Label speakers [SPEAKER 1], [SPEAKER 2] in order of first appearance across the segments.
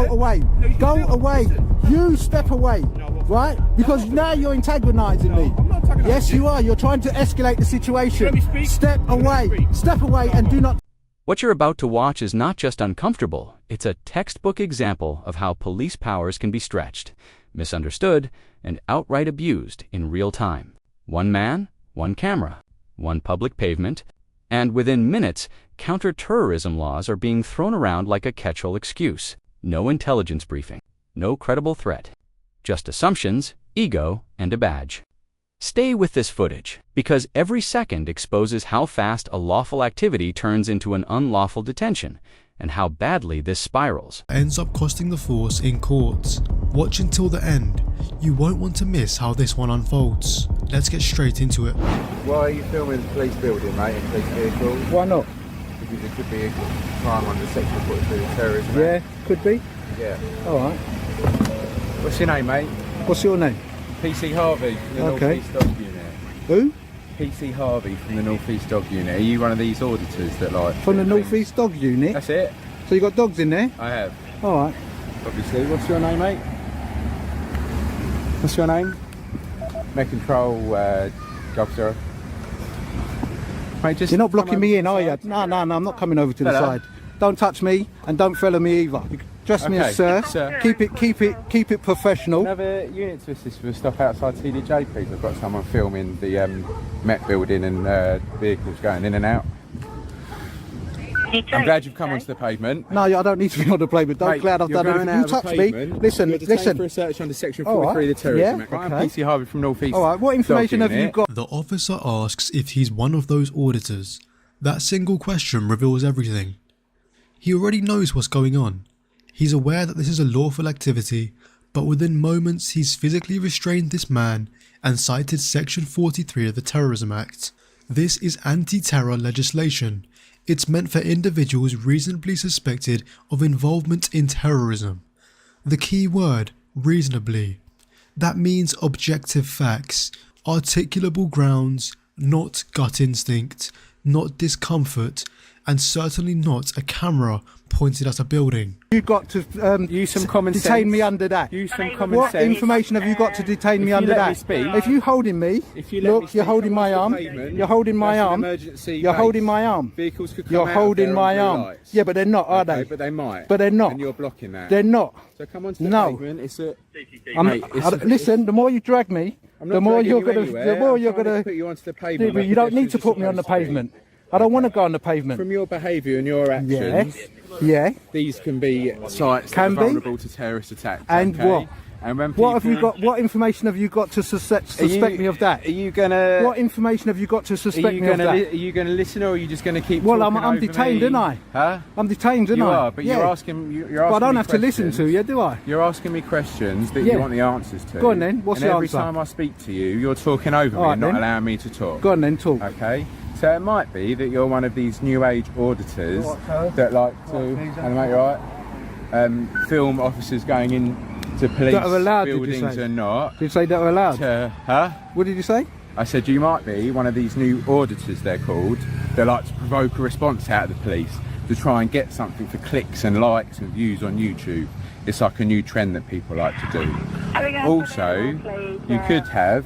[SPEAKER 1] go away. Go away. You step away, right? Because now you're antagonising me. Yes, you are. You're trying to escalate the situation. Step away. Step away and do not...
[SPEAKER 2] What you're about to watch is not just uncomfortable, it's a textbook example of how police powers can be stretched, misunderstood, and outright abused in real time. One man, one camera, one public pavement, and within minutes, counter-terrorism laws are being thrown around like a catch-all excuse. No intelligence briefing, no credible threat, just assumptions, ego, and a badge. Stay with this footage, because every second exposes how fast a lawful activity turns into an unlawful detention, and how badly this spirals.
[SPEAKER 3] Ends up costing the force in court. Watch until the end. You won't want to miss how this one unfolds. Let's get straight into it.
[SPEAKER 4] Why are you filming the police building, mate, in police vehicle?
[SPEAKER 1] Why not?
[SPEAKER 4] Because it could be a crime under Section 42 of terrorism.
[SPEAKER 1] Yeah, could be.
[SPEAKER 4] Yeah.
[SPEAKER 1] Alright.
[SPEAKER 4] What's your name, mate?
[SPEAKER 1] What's your name?
[SPEAKER 4] PC Harvey from the
[SPEAKER 1] Okay.
[SPEAKER 4] North East Dog Unit.
[SPEAKER 1] Who?
[SPEAKER 4] PC Harvey from the North East Dog Unit. Are you one of these auditors that like...
[SPEAKER 1] From the North East Dog Unit?
[SPEAKER 4] That's it.
[SPEAKER 1] So you got dogs in there?
[SPEAKER 4] I have.
[SPEAKER 1] Alright.
[SPEAKER 4] Obviously. What's your name, mate? What's your name? Med Control Officer. Mate, just
[SPEAKER 1] You're not blocking me in, are you?
[SPEAKER 4] side.
[SPEAKER 1] No, I'm not coming over to the
[SPEAKER 4] Fella.
[SPEAKER 1] side. Don't touch me and don't follow me either. You dress me
[SPEAKER 4] Okay,
[SPEAKER 1] as sir.
[SPEAKER 4] sir.
[SPEAKER 1] Keep it professional.
[SPEAKER 4] Another unit to assist with stuff outside TDJ, please. I've got someone filming the Met building and vehicles going in and out. I'm glad you've come onto the pavement.
[SPEAKER 1] No, I don't need to be on the pavement. Don't
[SPEAKER 4] Mate,
[SPEAKER 1] glad I've
[SPEAKER 4] you're
[SPEAKER 1] done
[SPEAKER 4] going
[SPEAKER 1] it.
[SPEAKER 4] out
[SPEAKER 1] You
[SPEAKER 4] of the
[SPEAKER 1] touch me.
[SPEAKER 4] pavement.
[SPEAKER 1] Listen,
[SPEAKER 4] You're detained
[SPEAKER 1] listen.
[SPEAKER 4] for a search under Section
[SPEAKER 1] All
[SPEAKER 4] 43 of the Terrorism
[SPEAKER 1] yeah,
[SPEAKER 4] Act. I'm
[SPEAKER 1] okay.
[SPEAKER 4] PC Harvey from North East.
[SPEAKER 1] All right. What information
[SPEAKER 4] Dog
[SPEAKER 1] have you
[SPEAKER 4] Unit.
[SPEAKER 1] got?
[SPEAKER 3] The officer asks if he's one of those auditors. That single question reveals everything. He already knows what's going on. He's aware that this is a lawful activity, but within moments he's physically restrained this man and cited Section 43 of the Terrorism Act. This is anti-terror legislation. It's meant for individuals reasonably suspected of involvement in terrorism. The key word, reasonably. That means objective facts, articulable grounds, not gut instinct, not discomfort, and certainly not a camera pointed at a building.
[SPEAKER 1] You got to
[SPEAKER 4] Use some common
[SPEAKER 1] detain
[SPEAKER 4] sense.
[SPEAKER 1] me under that.
[SPEAKER 4] Use some common
[SPEAKER 1] What
[SPEAKER 4] sense.
[SPEAKER 1] information have you got to detain me
[SPEAKER 4] If you
[SPEAKER 1] under
[SPEAKER 4] let me
[SPEAKER 1] that?
[SPEAKER 4] speak-
[SPEAKER 1] If you holding me,
[SPEAKER 4] If you let me
[SPEAKER 1] look,
[SPEAKER 4] speak,
[SPEAKER 1] you're holding
[SPEAKER 4] come
[SPEAKER 1] my
[SPEAKER 4] onto
[SPEAKER 1] arm.
[SPEAKER 4] the pavement,
[SPEAKER 1] You're holding my
[SPEAKER 4] that's an
[SPEAKER 1] arm.
[SPEAKER 4] emergency
[SPEAKER 1] You're
[SPEAKER 4] base.
[SPEAKER 1] holding my arm.
[SPEAKER 4] Vehicles could come
[SPEAKER 1] You're
[SPEAKER 4] out
[SPEAKER 1] holding
[SPEAKER 4] there
[SPEAKER 1] my
[SPEAKER 4] on blue
[SPEAKER 1] arm.
[SPEAKER 4] lights.
[SPEAKER 1] Yeah, but they're not, are
[SPEAKER 4] Okay,
[SPEAKER 1] they?
[SPEAKER 4] but they might.
[SPEAKER 1] But they're not.
[SPEAKER 4] And you're blocking that.
[SPEAKER 1] They're not.
[SPEAKER 4] So come onto the
[SPEAKER 1] No.
[SPEAKER 4] pavement. It's a...
[SPEAKER 1] I'm,
[SPEAKER 4] Mate, it's-
[SPEAKER 1] listen, the more you drag me,
[SPEAKER 4] I'm not
[SPEAKER 1] the more
[SPEAKER 4] dragging
[SPEAKER 1] you're
[SPEAKER 4] you
[SPEAKER 1] gonna,
[SPEAKER 4] anywhere.
[SPEAKER 1] the more
[SPEAKER 4] I'm
[SPEAKER 1] you're
[SPEAKER 4] trying to
[SPEAKER 1] gonna.
[SPEAKER 4] put you onto the
[SPEAKER 1] Yeah,
[SPEAKER 4] pavement.
[SPEAKER 1] but
[SPEAKER 4] like
[SPEAKER 1] you don't need
[SPEAKER 4] pedestrians
[SPEAKER 1] to
[SPEAKER 4] are
[SPEAKER 1] put me on the
[SPEAKER 4] supposed to be.
[SPEAKER 1] pavement. I don't want to go on the pavement.
[SPEAKER 4] From your behaviour and your
[SPEAKER 1] Yeah,
[SPEAKER 4] actions,
[SPEAKER 1] yeah.
[SPEAKER 4] these can be sites that
[SPEAKER 1] Can
[SPEAKER 4] are
[SPEAKER 1] be.
[SPEAKER 4] vulnerable to terrorist attacks.
[SPEAKER 1] And
[SPEAKER 4] okay?
[SPEAKER 1] what?
[SPEAKER 4] And when
[SPEAKER 1] What have you
[SPEAKER 4] people-
[SPEAKER 1] got? What information have you got to suspect me of that?
[SPEAKER 4] Are you gonna?
[SPEAKER 1] What information have you got to
[SPEAKER 4] Are
[SPEAKER 1] suspect
[SPEAKER 4] you
[SPEAKER 1] me of
[SPEAKER 4] gonna?
[SPEAKER 1] that?
[SPEAKER 4] Are you gonna listen, or are you just gonna keep?
[SPEAKER 1] Well,
[SPEAKER 4] talking
[SPEAKER 1] I'm
[SPEAKER 4] over
[SPEAKER 1] detained,
[SPEAKER 4] me?
[SPEAKER 1] aren't I?
[SPEAKER 4] Huh?
[SPEAKER 1] I'm detained, aren't
[SPEAKER 4] You
[SPEAKER 1] I?
[SPEAKER 4] are, but you're asking. You're asking
[SPEAKER 1] But I don't
[SPEAKER 4] me
[SPEAKER 1] have to listen
[SPEAKER 4] questions.
[SPEAKER 1] to you, do I?
[SPEAKER 4] You're asking me questions that
[SPEAKER 1] Yeah.
[SPEAKER 4] you want the answers to.
[SPEAKER 1] Go on then, what's
[SPEAKER 4] and
[SPEAKER 1] the
[SPEAKER 4] every
[SPEAKER 1] answer?
[SPEAKER 4] time I speak to you, you're talking over me
[SPEAKER 1] All right
[SPEAKER 4] and not
[SPEAKER 1] then.
[SPEAKER 4] allowing me to talk.
[SPEAKER 1] Go on then, talk.
[SPEAKER 4] Okay. So it might be that you're one of these new age auditors that like to, and mate, you're right, film officers going in to police
[SPEAKER 1] That are allowed, did you
[SPEAKER 4] buildings
[SPEAKER 1] say?
[SPEAKER 4] and not.
[SPEAKER 1] Did you say that were allowed?
[SPEAKER 4] Huh?
[SPEAKER 1] What did you say?
[SPEAKER 4] I said you might be one of these new auditors, they're called, that like to provoke a response out of the police to try and get something for clicks and likes and views on YouTube. It's like a new trend that people like to do. Also, you could have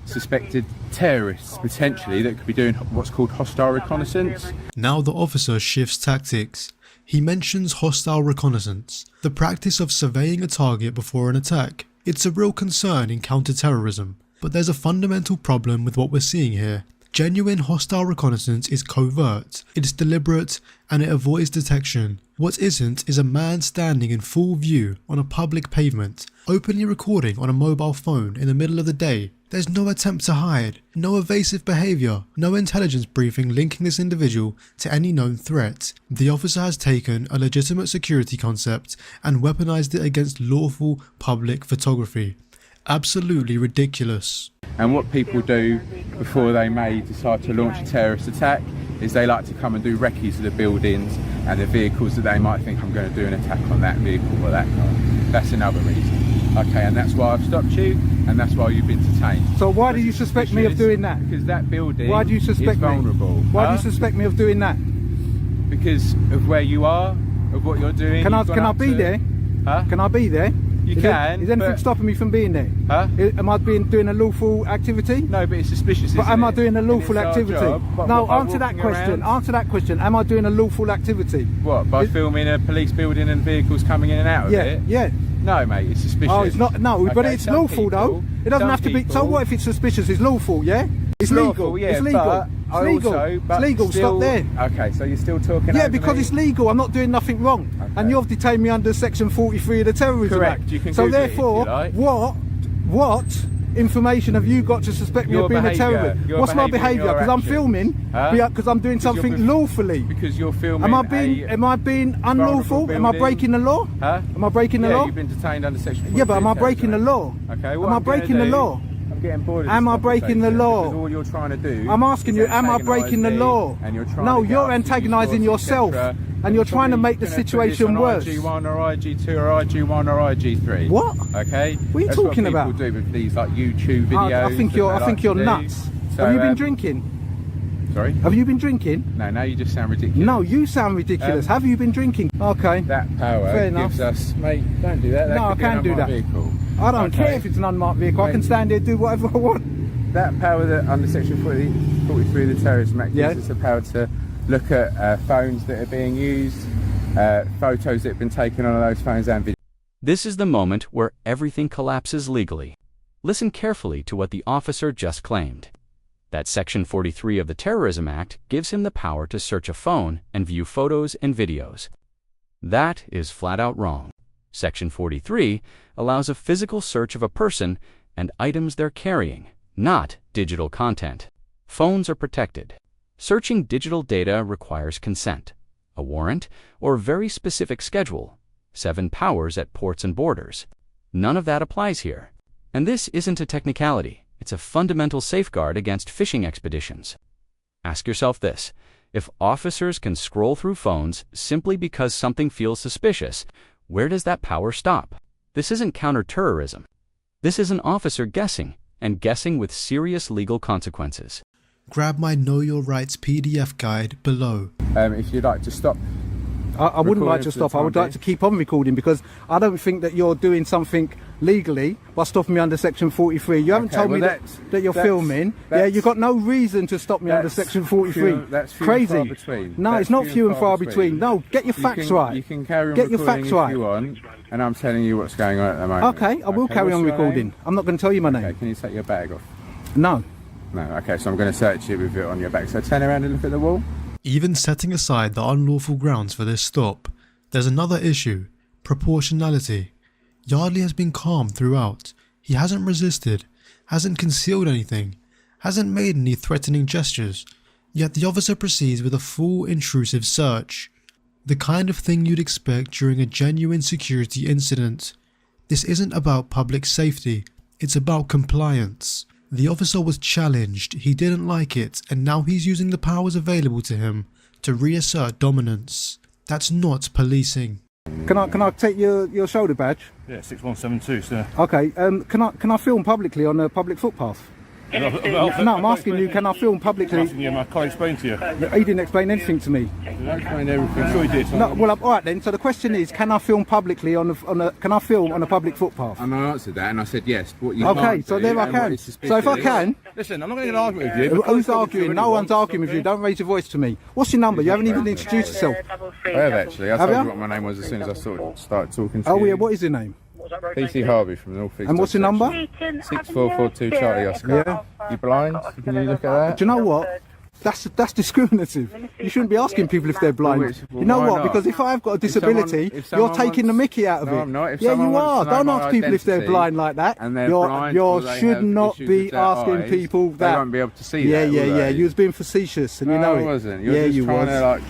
[SPEAKER 4] suspected terrorists potentially that could be doing what's called hostile reconnaissance.
[SPEAKER 3] Now the officer shifts tactics. He mentions hostile reconnaissance, the practice of surveying a target before an attack. It's a real concern in counter-terrorism, but there's a fundamental problem with what we're seeing here. Genuine hostile reconnaissance is covert, it's deliberate, and it avoids detection. What isn't is a man standing in full view on a public pavement, openly recording on a mobile phone in the middle of the day. There's no attempt to hide, no evasive behaviour, no intelligence briefing linking this individual to any known threat. The officer has taken a legitimate security concept and weaponised it against lawful public photography. Absolutely ridiculous.
[SPEAKER 4] And what people do before they may decide to launch a terrorist attack is they like to come and do recce's of the buildings and the vehicles that they might think I'm going to do an attack on that vehicle or that car. That's another reason. Okay, and that's why I've stopped you, and that's why you've been detained.
[SPEAKER 1] So why do you suspect me of doing that?
[SPEAKER 4] Because that building
[SPEAKER 1] Why do you suspect
[SPEAKER 4] is vulnerable.
[SPEAKER 1] me? Why do you suspect me of doing that?
[SPEAKER 4] Because of where you are, of what you're doing.
[SPEAKER 1] Can
[SPEAKER 4] You've gone
[SPEAKER 1] I
[SPEAKER 4] up
[SPEAKER 1] be
[SPEAKER 4] to-
[SPEAKER 1] there?
[SPEAKER 4] Huh?
[SPEAKER 1] Can I be there?
[SPEAKER 4] You
[SPEAKER 1] Is anything
[SPEAKER 4] but-
[SPEAKER 1] stopping me from being there?
[SPEAKER 4] Huh?
[SPEAKER 1] Am I doing a lawful activity?
[SPEAKER 4] No, but it's suspicious,
[SPEAKER 1] But
[SPEAKER 4] isn't
[SPEAKER 1] am I
[SPEAKER 4] it?
[SPEAKER 1] doing a
[SPEAKER 4] And
[SPEAKER 1] lawful
[SPEAKER 4] it's our
[SPEAKER 1] activity?
[SPEAKER 4] job, but
[SPEAKER 1] No,
[SPEAKER 4] what, by
[SPEAKER 1] answer that
[SPEAKER 4] walking
[SPEAKER 1] question.
[SPEAKER 4] around-
[SPEAKER 1] Answer that question. Am I doing a lawful activity?
[SPEAKER 4] What, by filming a police building and vehicles coming in and out of
[SPEAKER 1] Yeah,
[SPEAKER 4] it?
[SPEAKER 1] yeah.
[SPEAKER 4] No, mate, it's suspicious.
[SPEAKER 1] Oh, it's not. No, but
[SPEAKER 4] Okay,
[SPEAKER 1] it's
[SPEAKER 4] some
[SPEAKER 1] lawful though.
[SPEAKER 4] people-
[SPEAKER 1] It doesn't
[SPEAKER 4] some
[SPEAKER 1] have to be. So
[SPEAKER 4] people-
[SPEAKER 1] what if it's suspicious? It's lawful, yeah? It's legal.
[SPEAKER 4] Lawful, yeah,
[SPEAKER 1] it's legal.
[SPEAKER 4] but
[SPEAKER 1] It's
[SPEAKER 4] I
[SPEAKER 1] legal.
[SPEAKER 4] also- but
[SPEAKER 1] it's legal.
[SPEAKER 4] still-
[SPEAKER 1] Stop there.
[SPEAKER 4] Okay, so you're still talking
[SPEAKER 1] Yeah,
[SPEAKER 4] over
[SPEAKER 1] because
[SPEAKER 4] me?
[SPEAKER 1] it's legal. I'm not doing nothing wrong, and you've detained me under Section 43 of the Terrorism
[SPEAKER 4] Correct.
[SPEAKER 1] Act.
[SPEAKER 4] You can
[SPEAKER 1] so
[SPEAKER 4] Google it if
[SPEAKER 1] therefore,
[SPEAKER 4] you like.
[SPEAKER 1] what information have you got to suspect me
[SPEAKER 4] Your
[SPEAKER 1] of being
[SPEAKER 4] behaviour.
[SPEAKER 1] a terrorist?
[SPEAKER 4] Your
[SPEAKER 1] What's my
[SPEAKER 4] behaviour and
[SPEAKER 1] behaviour?
[SPEAKER 4] your
[SPEAKER 1] Because I'm
[SPEAKER 4] actions.
[SPEAKER 1] filming.
[SPEAKER 4] Huh?
[SPEAKER 1] Because I'm doing
[SPEAKER 4] Because you're
[SPEAKER 1] something lawfully.
[SPEAKER 4] Because you're filming
[SPEAKER 1] Am I being unlawful? Am I
[SPEAKER 4] building.
[SPEAKER 1] breaking the law?
[SPEAKER 4] Huh?
[SPEAKER 1] Am I breaking the
[SPEAKER 4] Yeah,
[SPEAKER 1] law?
[SPEAKER 4] you've been detained under Section 43.
[SPEAKER 1] Yeah, but am I breaking the law?
[SPEAKER 4] Okay, what
[SPEAKER 1] Am I
[SPEAKER 4] I'm gonna
[SPEAKER 1] breaking the
[SPEAKER 4] do-
[SPEAKER 1] law?
[SPEAKER 4] I'm getting bored of
[SPEAKER 1] Am
[SPEAKER 4] this
[SPEAKER 1] I breaking the
[SPEAKER 4] conversation
[SPEAKER 1] law?
[SPEAKER 4] Because all you're trying to do
[SPEAKER 1] I'm asking
[SPEAKER 4] is
[SPEAKER 1] you, am I
[SPEAKER 4] antagonise
[SPEAKER 1] breaking the
[SPEAKER 4] me,
[SPEAKER 1] law?
[SPEAKER 4] And you're trying
[SPEAKER 1] No,
[SPEAKER 4] to get
[SPEAKER 1] you're
[SPEAKER 4] us to use
[SPEAKER 1] antagonising
[SPEAKER 4] force,
[SPEAKER 1] yourself,
[SPEAKER 4] etc.
[SPEAKER 1] and you're trying to
[SPEAKER 4] Probably
[SPEAKER 1] make the
[SPEAKER 4] gonna put this
[SPEAKER 1] situation
[SPEAKER 4] on
[SPEAKER 1] worse.
[SPEAKER 4] IG1 or IG2 or IG1 or IG3.
[SPEAKER 1] What?
[SPEAKER 4] Okay.
[SPEAKER 1] What are you
[SPEAKER 4] That's
[SPEAKER 1] talking
[SPEAKER 4] what
[SPEAKER 1] about?
[SPEAKER 4] people do with these like YouTube videos.
[SPEAKER 1] I think
[SPEAKER 4] that
[SPEAKER 1] you're.
[SPEAKER 4] they
[SPEAKER 1] I think
[SPEAKER 4] like
[SPEAKER 1] you're
[SPEAKER 4] to do.
[SPEAKER 1] nuts.
[SPEAKER 4] So,
[SPEAKER 1] Have you been drinking?
[SPEAKER 4] Sorry.
[SPEAKER 1] Have you been drinking?
[SPEAKER 4] No, now you just sound ridiculous.
[SPEAKER 1] No, you sound ridiculous. Have you been drinking? Okay.
[SPEAKER 4] That power
[SPEAKER 1] Fair enough.
[SPEAKER 4] gives us, mate. Don't do that. That
[SPEAKER 1] No,
[SPEAKER 4] could
[SPEAKER 1] I
[SPEAKER 4] be an
[SPEAKER 1] can't do
[SPEAKER 4] unmarked
[SPEAKER 1] that.
[SPEAKER 4] Vehicle.
[SPEAKER 1] I don't
[SPEAKER 4] Okay.
[SPEAKER 1] care if it's an unmarked vehicle. I can
[SPEAKER 4] Mate.
[SPEAKER 1] stand there and do whatever I want.
[SPEAKER 4] That power that under Section 43 of the Terrorism Act
[SPEAKER 1] Yeah.
[SPEAKER 4] gives us the power to look at phones that are being used, photos that have been taken on those phones and videos.
[SPEAKER 2] This is the moment where everything collapses legally. Listen carefully to what the officer just claimed. That Section 43 of the Terrorism Act gives him the power to search a phone and view photos and videos. That is flat out wrong. Section 43 allows a physical search of a person and items they're carrying, not digital content. Phones are protected. Searching digital data requires consent, a warrant, or a very specific schedule, 7 powers at ports and borders. None of that applies here. And this isn't a technicality. It's a fundamental safeguard against phishing expeditions. Ask yourself this: if officers can scroll through phones simply because something feels suspicious, where does that power stop? This isn't counterterrorism. This is an officer guessing, and guessing with serious legal consequences.
[SPEAKER 3] Grab my Know Your Rights PDF guide below.
[SPEAKER 4] If you'd like to stop.
[SPEAKER 1] I wouldn't like
[SPEAKER 4] Recording
[SPEAKER 1] to
[SPEAKER 4] for the
[SPEAKER 1] stop. I
[SPEAKER 4] time
[SPEAKER 1] would like
[SPEAKER 4] being.
[SPEAKER 1] to keep on recording because I don't think that you're doing something legally by stopping me under Section 43. You haven't
[SPEAKER 4] Okay,
[SPEAKER 1] told me
[SPEAKER 4] well,
[SPEAKER 1] that you're filming. Yeah, you've got no reason to stop me under
[SPEAKER 4] that's
[SPEAKER 1] Section 43.
[SPEAKER 4] that's few and
[SPEAKER 1] Crazy.
[SPEAKER 4] far between.
[SPEAKER 1] No,
[SPEAKER 4] That's
[SPEAKER 1] it's not few and far between. No, get your
[SPEAKER 4] You
[SPEAKER 1] facts
[SPEAKER 4] can-
[SPEAKER 1] right.
[SPEAKER 4] You can carry on
[SPEAKER 1] Get your
[SPEAKER 4] recording
[SPEAKER 1] facts
[SPEAKER 4] if
[SPEAKER 1] right.
[SPEAKER 4] you want, and I'm telling you what's going on at the moment.
[SPEAKER 1] Okay, I will carry
[SPEAKER 4] what's
[SPEAKER 1] on
[SPEAKER 4] your
[SPEAKER 1] recording.
[SPEAKER 4] name?
[SPEAKER 1] I'm not going to tell you my name.
[SPEAKER 4] Okay, can you take your bag off?
[SPEAKER 1] No.
[SPEAKER 4] No, okay, so I'm going to search you with it on your back. So turn around and look at the wall.
[SPEAKER 3] Even setting aside the unlawful grounds for this stop, there's another issue: proportionality. Yardley has been calm throughout. He hasn't resisted, hasn't concealed anything, hasn't made any threatening gestures, yet the officer proceeds with a full intrusive search. The kind of thing you'd expect during a genuine security incident. This isn't about public safety, it's about compliance. The officer was challenged, he didn't like it, and now he's using the powers available to him to reassert dominance. That's not policing.
[SPEAKER 1] Can I take your shoulder badge?
[SPEAKER 5] Yeah, 6172, sir.
[SPEAKER 1] Okay. Can I film publicly on a public footpath? No, I'm asking you. Can I film publicly?
[SPEAKER 5] I'm asking you, I can't explain to you.
[SPEAKER 1] He didn't explain anything to me.
[SPEAKER 4] Don't explain everything.
[SPEAKER 5] I'm sure he did.
[SPEAKER 1] No, well, all right then. So the question is, can I film publicly on a? Can I film on a public footpath?
[SPEAKER 4] And I answered that, and I said yes. What you
[SPEAKER 1] Okay,
[SPEAKER 4] can't
[SPEAKER 1] so
[SPEAKER 4] do,
[SPEAKER 1] there I
[SPEAKER 4] and what
[SPEAKER 1] can.
[SPEAKER 4] is
[SPEAKER 1] So if I
[SPEAKER 4] suspicious-
[SPEAKER 1] can,
[SPEAKER 5] Listen, I'm not going to argue with you.
[SPEAKER 1] who's arguing? No one's arguing with you. Don't raise your voice to me. What's your number? You haven't even introduced yourself.
[SPEAKER 4] I have actually. I
[SPEAKER 1] Have
[SPEAKER 4] told
[SPEAKER 1] ya?
[SPEAKER 4] you what my name was as soon as I started talking to
[SPEAKER 1] Oh
[SPEAKER 4] you.
[SPEAKER 1] yeah. What is your name?
[SPEAKER 4] PC Harvey from North East.
[SPEAKER 1] And what's your number?
[SPEAKER 4] 6442 Charlie Oscar.
[SPEAKER 1] Yeah.
[SPEAKER 4] You blind? Can you look at that?
[SPEAKER 1] Do you know what? That's discriminative. You shouldn't be asking people if they're blind.
[SPEAKER 4] Well,
[SPEAKER 1] You know
[SPEAKER 4] why
[SPEAKER 1] what?
[SPEAKER 4] not?
[SPEAKER 1] Because if I've got a disability,
[SPEAKER 4] if
[SPEAKER 1] you're
[SPEAKER 4] someone
[SPEAKER 1] taking the
[SPEAKER 4] wants-
[SPEAKER 1] mickey out of
[SPEAKER 4] No,
[SPEAKER 1] it.
[SPEAKER 4] I'm not. If
[SPEAKER 1] Yeah,
[SPEAKER 4] someone
[SPEAKER 1] you
[SPEAKER 4] wants
[SPEAKER 1] are.
[SPEAKER 4] to know
[SPEAKER 1] Don't
[SPEAKER 4] my
[SPEAKER 1] ask people if they're
[SPEAKER 4] identity
[SPEAKER 1] blind like that.
[SPEAKER 4] and they're
[SPEAKER 1] You're,
[SPEAKER 4] blind
[SPEAKER 1] you
[SPEAKER 4] or they
[SPEAKER 1] should
[SPEAKER 4] have
[SPEAKER 1] not
[SPEAKER 4] issues
[SPEAKER 1] be
[SPEAKER 4] with their
[SPEAKER 1] asking
[SPEAKER 4] eyes,
[SPEAKER 1] people
[SPEAKER 4] they
[SPEAKER 1] that.
[SPEAKER 4] won't be able to see
[SPEAKER 1] yeah,
[SPEAKER 4] that,
[SPEAKER 1] yeah,
[SPEAKER 4] will
[SPEAKER 1] yeah.
[SPEAKER 4] they?
[SPEAKER 1] You was being facetious, and you know
[SPEAKER 4] No, I
[SPEAKER 1] it.
[SPEAKER 4] wasn't. You're
[SPEAKER 1] Yeah,
[SPEAKER 4] just
[SPEAKER 1] you
[SPEAKER 4] trying
[SPEAKER 1] was.
[SPEAKER 4] to like.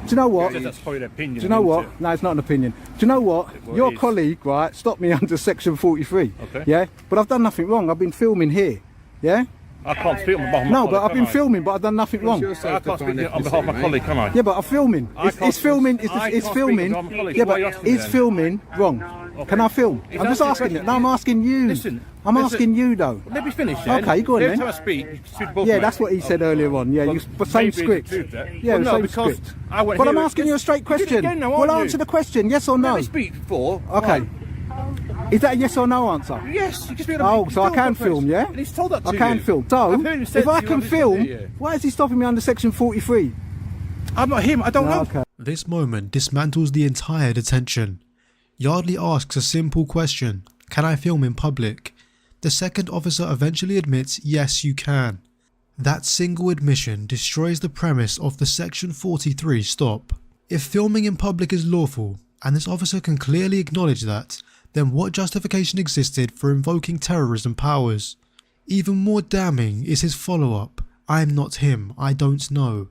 [SPEAKER 1] Do you know what?
[SPEAKER 5] That's probably an opinion.
[SPEAKER 1] Do you know what?
[SPEAKER 5] isn't
[SPEAKER 1] No, it's not an opinion. Do you know what?
[SPEAKER 5] Well,
[SPEAKER 1] Your
[SPEAKER 5] it is.
[SPEAKER 1] colleague, right, stopped me under Section 43.
[SPEAKER 5] Okay.
[SPEAKER 1] Yeah? But I've done nothing wrong. I've been filming here. Yeah?
[SPEAKER 5] it? I can't speak on behalf of my
[SPEAKER 1] No,
[SPEAKER 5] colleague,
[SPEAKER 1] but I've been
[SPEAKER 5] can I?
[SPEAKER 1] filming, but I've done nothing wrong.
[SPEAKER 4] your
[SPEAKER 5] I can't speak
[SPEAKER 4] self-defined
[SPEAKER 5] on behalf of my
[SPEAKER 4] ethnicity,
[SPEAKER 5] colleague, can I?
[SPEAKER 1] Yeah, but I'm filming. It's filming. It's
[SPEAKER 5] I can't speak
[SPEAKER 1] filming.
[SPEAKER 5] on behalf of my colleague.
[SPEAKER 1] Yeah,
[SPEAKER 5] Why are you
[SPEAKER 1] but
[SPEAKER 5] asking me
[SPEAKER 1] is
[SPEAKER 5] then?
[SPEAKER 1] filming wrong? Can I film?
[SPEAKER 5] If
[SPEAKER 1] I'm just
[SPEAKER 5] that's the
[SPEAKER 1] asking you.
[SPEAKER 5] question-
[SPEAKER 1] No, I'm asking you.
[SPEAKER 5] Listen,
[SPEAKER 1] I'm asking you though.
[SPEAKER 5] Let me finish then.
[SPEAKER 1] Okay, go on
[SPEAKER 5] Every
[SPEAKER 1] then.
[SPEAKER 5] time I speak, you should both
[SPEAKER 1] Yeah,
[SPEAKER 5] make-
[SPEAKER 1] that's what he said earlier on. Yeah,
[SPEAKER 5] Well,
[SPEAKER 1] you same
[SPEAKER 5] maybe
[SPEAKER 1] script.
[SPEAKER 5] the truth there.
[SPEAKER 1] Yeah,
[SPEAKER 5] Well, no,
[SPEAKER 1] same
[SPEAKER 5] because
[SPEAKER 1] script.
[SPEAKER 5] I won't
[SPEAKER 1] But
[SPEAKER 5] hear
[SPEAKER 1] I'm
[SPEAKER 5] it.
[SPEAKER 1] asking you a straight
[SPEAKER 5] You did it
[SPEAKER 1] question.
[SPEAKER 5] again now,
[SPEAKER 1] Well,
[SPEAKER 5] aren't
[SPEAKER 1] answer
[SPEAKER 5] you?
[SPEAKER 1] the question, yes or no.
[SPEAKER 5] Let me speak before.
[SPEAKER 1] Okay.
[SPEAKER 5] Right.
[SPEAKER 1] Is that a yes or no answer?
[SPEAKER 5] Yes, you just be
[SPEAKER 1] Oh, so I can film, yeah?
[SPEAKER 5] And he's told that to
[SPEAKER 1] I can
[SPEAKER 5] you.
[SPEAKER 1] film. So,
[SPEAKER 5] I've heard him say
[SPEAKER 1] if
[SPEAKER 5] to
[SPEAKER 1] I
[SPEAKER 5] you,
[SPEAKER 1] can
[SPEAKER 5] I've listened
[SPEAKER 1] film,
[SPEAKER 5] to you.
[SPEAKER 1] why is he stopping me under section 43?
[SPEAKER 5] I'm not him. I don't know.
[SPEAKER 1] Okay.
[SPEAKER 3] This moment dismantles the entire detention. Yardley asks a simple question: can I film in public? The second officer eventually admits yes you can. That single admission destroys the premise of the section 43 stop. If filming in public is lawful, and this officer can clearly acknowledge that, then what justification existed for invoking terrorism powers? Even more damning is his follow-up: I'm not him, I don't know.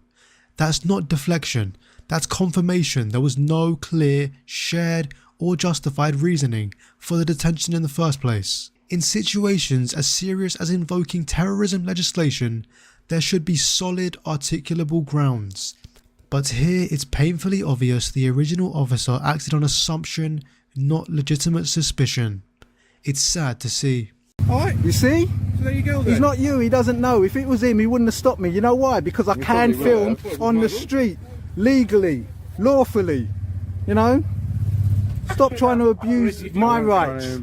[SPEAKER 3] That's not deflection, that's confirmation there was no clear, shared or justified reasoning for the detention in the first place. In situations as serious as invoking terrorism legislation, there should be solid, articulable grounds. But here it's painfully obvious the original officer acted on assumption, not legitimate suspicion. It's sad to see.
[SPEAKER 5] Alright,
[SPEAKER 1] You see?
[SPEAKER 5] so there you go then.
[SPEAKER 1] He's not you, he doesn't know. If it was him, he wouldn't have stopped me. You know why? Because I can
[SPEAKER 5] probably will,
[SPEAKER 1] film
[SPEAKER 5] that's what
[SPEAKER 1] on
[SPEAKER 5] we
[SPEAKER 1] the
[SPEAKER 5] might do.
[SPEAKER 1] street, legally, lawfully. You know? Stop trying to abuse my rights.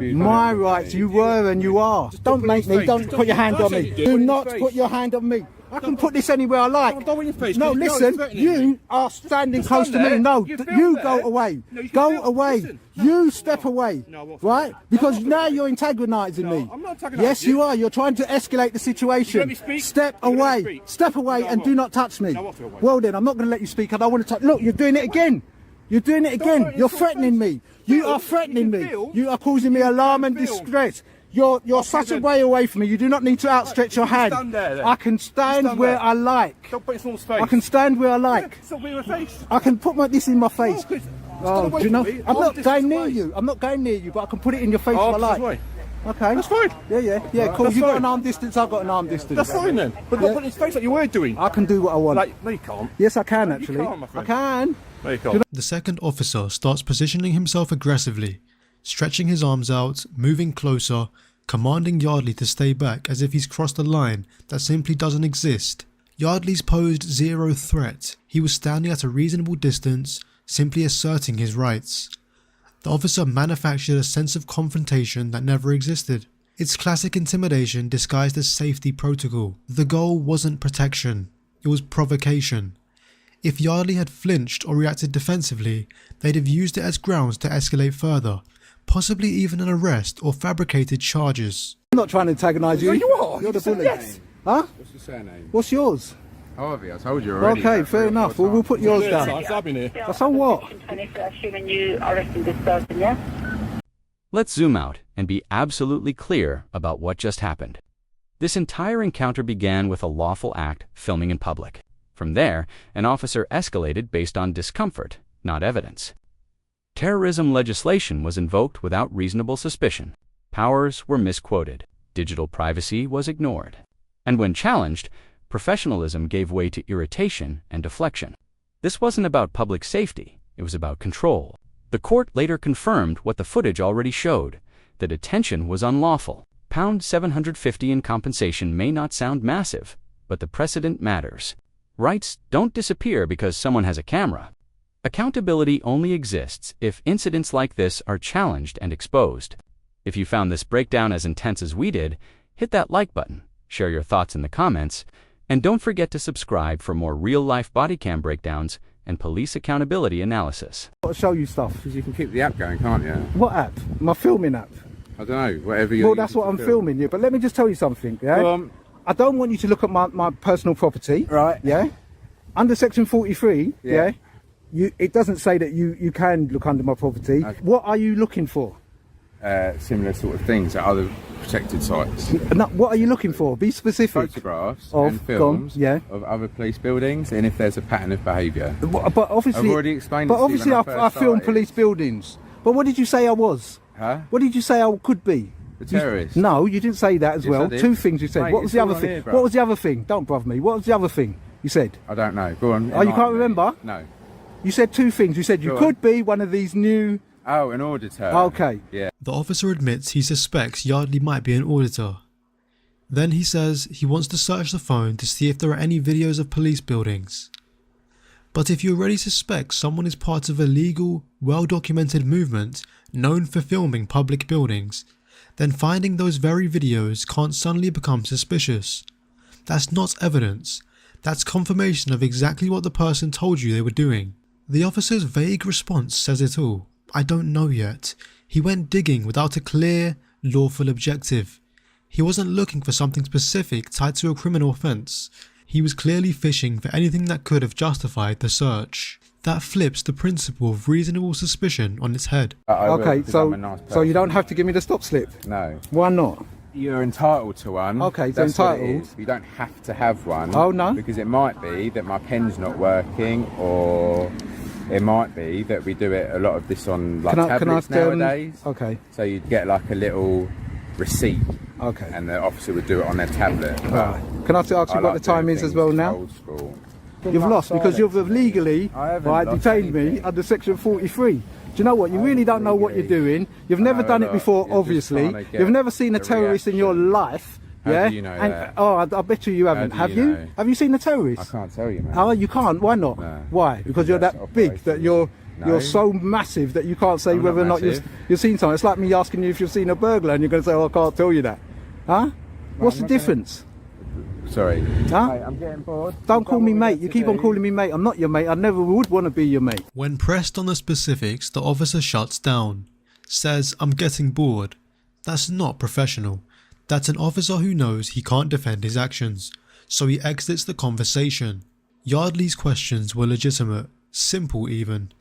[SPEAKER 1] My rights, you were and you are. Don't make me, don't put your hand on me. Do not put your hand on me. I can put this anywhere I like.
[SPEAKER 5] Don't your face.
[SPEAKER 1] No,
[SPEAKER 5] because you know
[SPEAKER 1] listen,
[SPEAKER 5] it's threatening
[SPEAKER 1] you
[SPEAKER 5] me.
[SPEAKER 1] are standing
[SPEAKER 5] Just
[SPEAKER 1] close
[SPEAKER 5] stand
[SPEAKER 1] to me.
[SPEAKER 5] there.
[SPEAKER 1] No,
[SPEAKER 5] You film
[SPEAKER 1] you
[SPEAKER 5] there.
[SPEAKER 1] go away.
[SPEAKER 5] No, you can
[SPEAKER 1] Go
[SPEAKER 5] film.
[SPEAKER 1] away.
[SPEAKER 5] Listen.
[SPEAKER 1] You step away.
[SPEAKER 5] No, I won't.
[SPEAKER 1] Right? Because now you're antagonising
[SPEAKER 5] No,
[SPEAKER 1] me.
[SPEAKER 5] I'm not antagonising
[SPEAKER 1] Yes,
[SPEAKER 5] you.
[SPEAKER 1] you are. You're trying to escalate the situation.
[SPEAKER 5] let me speak?
[SPEAKER 1] Step
[SPEAKER 5] You let me
[SPEAKER 1] away.
[SPEAKER 5] speak?
[SPEAKER 1] Step away
[SPEAKER 5] No, I
[SPEAKER 1] and do
[SPEAKER 5] won't.
[SPEAKER 1] not touch me.
[SPEAKER 5] No, I won't feel away.
[SPEAKER 1] Well then, I'm not going to let you speak. I don't want to touch. Look, you're doing it again. You're doing it again.
[SPEAKER 5] threaten
[SPEAKER 1] You're
[SPEAKER 5] your
[SPEAKER 1] threatening
[SPEAKER 5] face.
[SPEAKER 1] me. You
[SPEAKER 5] Phil,
[SPEAKER 1] are threatening
[SPEAKER 5] you
[SPEAKER 1] me.
[SPEAKER 5] can feel-
[SPEAKER 1] You are causing me alarm and
[SPEAKER 5] feel-
[SPEAKER 1] distress. You're such a
[SPEAKER 5] then.
[SPEAKER 1] way away from me. You do not need to outstretch your hand.
[SPEAKER 5] stand there, then.
[SPEAKER 1] I can stand
[SPEAKER 5] stand
[SPEAKER 1] where
[SPEAKER 5] there.
[SPEAKER 1] I like.
[SPEAKER 5] Don't put it in someone's face.
[SPEAKER 1] I can stand where I like.
[SPEAKER 5] Stop being in my face.
[SPEAKER 1] I can put this in my face.
[SPEAKER 5] No, 'cause
[SPEAKER 1] Oh,
[SPEAKER 5] stand away
[SPEAKER 1] do you know?
[SPEAKER 5] from me.
[SPEAKER 1] I'm
[SPEAKER 5] Long
[SPEAKER 1] not
[SPEAKER 5] distance
[SPEAKER 1] going near
[SPEAKER 5] away.
[SPEAKER 1] you. I'm not going near you, but I can put it in your face
[SPEAKER 5] Oh,
[SPEAKER 1] if I like.
[SPEAKER 5] this way.
[SPEAKER 1] Okay.
[SPEAKER 5] That's fine.
[SPEAKER 1] Yeah, cool.
[SPEAKER 5] That's
[SPEAKER 1] You got
[SPEAKER 5] fine.
[SPEAKER 1] an arm distance, I've got an arm distance.
[SPEAKER 5] That's fine then. But don't put it in his face like you were doing.
[SPEAKER 1] I can do what I want.
[SPEAKER 5] Like, no you can't.
[SPEAKER 1] Yes, I can
[SPEAKER 5] You
[SPEAKER 1] actually.
[SPEAKER 5] can't, my
[SPEAKER 1] I
[SPEAKER 5] friend.
[SPEAKER 1] can.
[SPEAKER 5] No you can't.
[SPEAKER 3] The second officer starts positioning himself aggressively, stretching his arms out, moving closer, commanding Yardley to stay back as if he's crossed a line that simply doesn't exist. Yardley's posed zero threat. He was standing at a reasonable distance, simply asserting his rights. The officer manufactured a sense of confrontation that never existed. It's classic intimidation disguised as safety protocol. The goal wasn't protection, it was provocation. If Yardley had flinched or reacted defensively, they'd have used it as grounds to escalate further, possibly even an arrest or fabricated charges.
[SPEAKER 1] I'm not trying to antagonise you.
[SPEAKER 5] No, you are.
[SPEAKER 1] You're the
[SPEAKER 5] You said
[SPEAKER 1] bully.
[SPEAKER 5] yes.
[SPEAKER 1] Huh?
[SPEAKER 4] What's your surname?
[SPEAKER 1] What's yours?
[SPEAKER 4] Harvey, I told you already.
[SPEAKER 1] Okay,
[SPEAKER 4] about
[SPEAKER 1] fair
[SPEAKER 4] 3 or
[SPEAKER 1] enough.
[SPEAKER 4] 4
[SPEAKER 1] Well, we'll
[SPEAKER 4] times.
[SPEAKER 1] put yours
[SPEAKER 5] Yeah,
[SPEAKER 1] down.
[SPEAKER 5] I've been here.
[SPEAKER 1] So what?
[SPEAKER 6] Assuming you arrested this person, yeah?
[SPEAKER 2] Let's zoom out and be absolutely clear about what just happened. This entire encounter began with a lawful act, filming in public. From there, an officer escalated based on discomfort, not evidence. Terrorism legislation was invoked without reasonable suspicion. Powers were misquoted. Digital privacy was ignored. And when challenged, professionalism gave way to irritation and deflection. This wasn't about public safety, it was about control. The court later confirmed what the footage already showed. The detention was unlawful. £750 in compensation may not sound massive, but the precedent matters. Rights don't disappear because someone has a camera. Accountability only exists if incidents like this are challenged and exposed. If you found this breakdown as intense as we did, hit that like button, share your thoughts in the comments, and don't forget to subscribe for more real-life bodycam breakdowns and police accountability analysis.
[SPEAKER 1] I'll show you stuff.
[SPEAKER 4] Because you can keep the app going, can't you?
[SPEAKER 1] What app? My filming app.
[SPEAKER 4] I don't know, whatever you're
[SPEAKER 1] Well, that's what I'm filming, yeah. But let me just tell you something, yeah? I don't want you to look at my personal property.
[SPEAKER 4] Right.
[SPEAKER 1] Yeah? Under section 43, yeah? It doesn't say that you can look under my property.
[SPEAKER 4] Okay.
[SPEAKER 1] What are you looking for?
[SPEAKER 4] Similar sort of things at other protected sites.
[SPEAKER 1] No, what are you looking for? Be specific.
[SPEAKER 4] Photographs
[SPEAKER 1] Of-
[SPEAKER 4] and films
[SPEAKER 1] gone, yeah.
[SPEAKER 4] of other police buildings, and if there's a pattern of behaviour.
[SPEAKER 1] But obviously,
[SPEAKER 4] I've already explained
[SPEAKER 1] But
[SPEAKER 4] it to you
[SPEAKER 1] obviously,
[SPEAKER 4] when I
[SPEAKER 1] I
[SPEAKER 4] first
[SPEAKER 1] film
[SPEAKER 4] started.
[SPEAKER 1] police buildings. But what did you say I was?
[SPEAKER 4] Huh?
[SPEAKER 1] What did you say I could be?
[SPEAKER 4] The terrorist?
[SPEAKER 1] No, you didn't say that as
[SPEAKER 4] Yes,
[SPEAKER 1] well.
[SPEAKER 4] I did.
[SPEAKER 1] 2 things you said.
[SPEAKER 4] Mate,
[SPEAKER 1] what was
[SPEAKER 4] it's
[SPEAKER 1] the
[SPEAKER 4] all
[SPEAKER 1] other
[SPEAKER 4] on
[SPEAKER 1] thing?
[SPEAKER 4] here, bro.
[SPEAKER 1] What was the other thing? Don't brother me. What was the other thing you said?
[SPEAKER 4] I don't know. Go on.
[SPEAKER 1] Oh, you can't remember?
[SPEAKER 4] No.
[SPEAKER 1] You said 2 things. You said you
[SPEAKER 4] Go
[SPEAKER 1] could
[SPEAKER 4] on.
[SPEAKER 1] be one of these new
[SPEAKER 4] Oh, an auditor.
[SPEAKER 1] Okay.
[SPEAKER 4] Yeah.
[SPEAKER 3] The officer admits he suspects Yardley might be an auditor. Then he says he wants to search the phone to see if there are any videos of police buildings. But if you already suspect someone is part of a legal, well-documented movement known for filming public buildings, then finding those very videos can't suddenly become suspicious. That's not evidence. That's confirmation of exactly what the person told you they were doing. The officer's vague response says it all. I don't know yet. He went digging without a clear, lawful objective. He wasn't looking for something specific tied to a criminal offence. He was clearly fishing for anything that could have justified the search. That flips the principle of reasonable suspicion on its head.
[SPEAKER 1] Okay, so you don't have to give me the stop slip?
[SPEAKER 4] No.
[SPEAKER 1] Why not?
[SPEAKER 4] You're entitled to one.
[SPEAKER 1] Okay, so
[SPEAKER 4] That's what it
[SPEAKER 1] entitled.
[SPEAKER 4] is. You don't have to have one.
[SPEAKER 1] Oh, no?
[SPEAKER 4] Because it might be that my pen's not working, or it might be that we do it a lot of this on like tablets nowadays.
[SPEAKER 1] Okay.
[SPEAKER 4] So you'd get like a little receipt.
[SPEAKER 1] Okay.
[SPEAKER 4] And the officer would do it on their tablet.
[SPEAKER 1] Right. Can I ask you what the time is as well now?
[SPEAKER 4] Old school.
[SPEAKER 1] You've lost because you've illegally
[SPEAKER 4] I haven't lost
[SPEAKER 1] detained me
[SPEAKER 4] anything.
[SPEAKER 1] under section 43. Do you know what? You really don't know what you're doing. You've never done it before,
[SPEAKER 4] you're just
[SPEAKER 1] obviously.
[SPEAKER 4] trying to get
[SPEAKER 1] You've never seen a
[SPEAKER 4] the
[SPEAKER 1] terrorist in your
[SPEAKER 4] reaction.
[SPEAKER 1] life.
[SPEAKER 4] How
[SPEAKER 1] Yeah?
[SPEAKER 4] do you know
[SPEAKER 1] And,
[SPEAKER 4] that?
[SPEAKER 1] oh, I bet you haven't.
[SPEAKER 4] do
[SPEAKER 1] Have
[SPEAKER 4] you
[SPEAKER 1] you?
[SPEAKER 4] know?
[SPEAKER 1] Have you seen a
[SPEAKER 4] I
[SPEAKER 1] terrorist?
[SPEAKER 4] can't tell you, man.
[SPEAKER 1] Oh, you can't. Why not?
[SPEAKER 4] No.
[SPEAKER 1] Why? Because you're
[SPEAKER 4] That's
[SPEAKER 1] that big that
[SPEAKER 4] operational.
[SPEAKER 1] you're
[SPEAKER 4] No.
[SPEAKER 1] so massive that you can't say
[SPEAKER 4] I'm
[SPEAKER 1] whether or
[SPEAKER 4] not
[SPEAKER 1] not
[SPEAKER 4] massive.
[SPEAKER 1] you've seen something. It's like me asking you if you've seen a burglar and you're going to say, "Oh, I can't tell you that." Huh? What's
[SPEAKER 4] I'm
[SPEAKER 1] the
[SPEAKER 4] not gonna-
[SPEAKER 1] difference?
[SPEAKER 4] Sorry.
[SPEAKER 1] Huh?
[SPEAKER 4] Mate, I'm getting bored.
[SPEAKER 1] Don't
[SPEAKER 4] We've
[SPEAKER 1] call
[SPEAKER 4] done
[SPEAKER 1] me
[SPEAKER 4] what we
[SPEAKER 1] mate.
[SPEAKER 4] had
[SPEAKER 1] You
[SPEAKER 4] to
[SPEAKER 1] keep on
[SPEAKER 4] do.
[SPEAKER 1] calling me mate. I'm not your mate. I never would want to be your mate.
[SPEAKER 3] When pressed on the specifics, the officer shuts down, says, I'm getting bored. That's not professional. That's an officer who knows he can't defend his actions, so he exits the conversation. Yardley's questions were legitimate, simple even.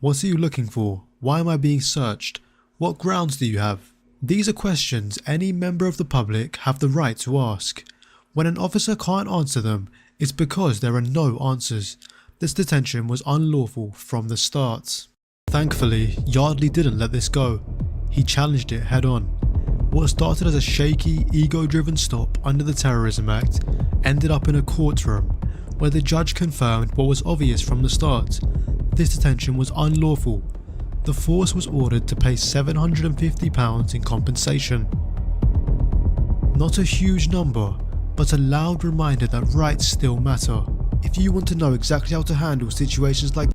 [SPEAKER 3] What are you looking for? Why am I being searched? What grounds do you have? These are questions any member of the public have the right to ask. When an officer can't answer them, it's because there are no answers. This detention was unlawful from the start. Thankfully, Yardley didn't let this go. He challenged it head on. What started as a shaky, ego-driven stop under the Terrorism Act ended up in a courtroom where the judge confirmed what was obvious from the start. This detention was unlawful. The force was ordered to pay £750 in compensation. Not a huge number, but a loud reminder that rights still matter. If you want to know exactly how to handle situations like